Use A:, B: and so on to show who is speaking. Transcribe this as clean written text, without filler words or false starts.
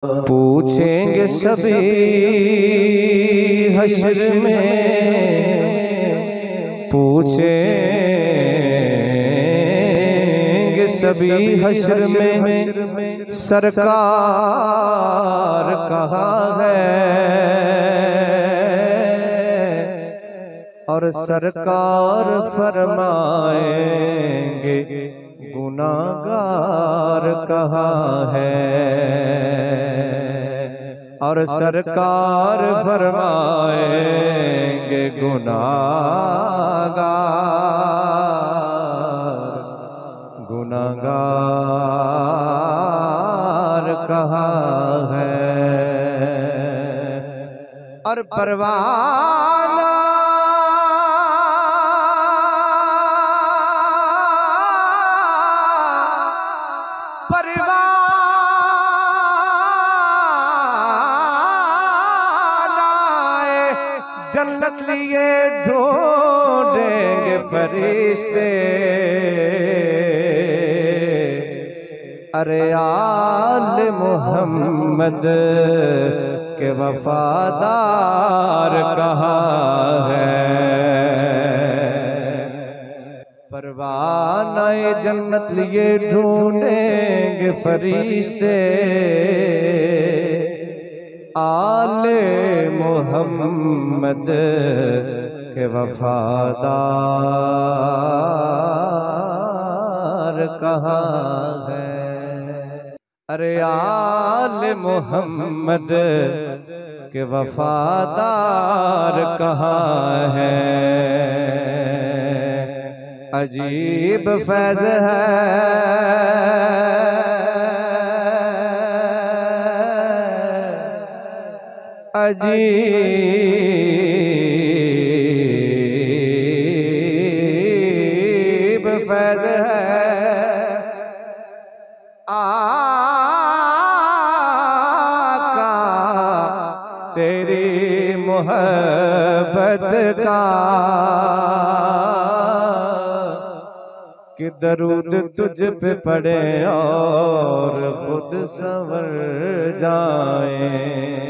A: पूछेंगे सभी हश्र में, पूछेंगे सभी हश्र में सरकार कहाँ है। और सरकार फरमाएंगे गुनाहगार कहाँ है। और सरकार फरमाएंगे गुनाहगार कहाँ है। और परवाना जन्नत लिए ढूंढेंगे फरिश्ते। अरे आले मोहम्मद के वफादार कहाँ है। परवानाए जन्नत लिए ढूंढेंगे फरिश्ते। आले मोहम्मद के वफादार कहाँ है। अरे आले मोहम्मद के वफादार कहाँ है। अजीब फैज़ है अजीब फैज़ है आका तेरी मोहब्बत का कि दरूद तुझ पे पड़े और खुद संवर जाए।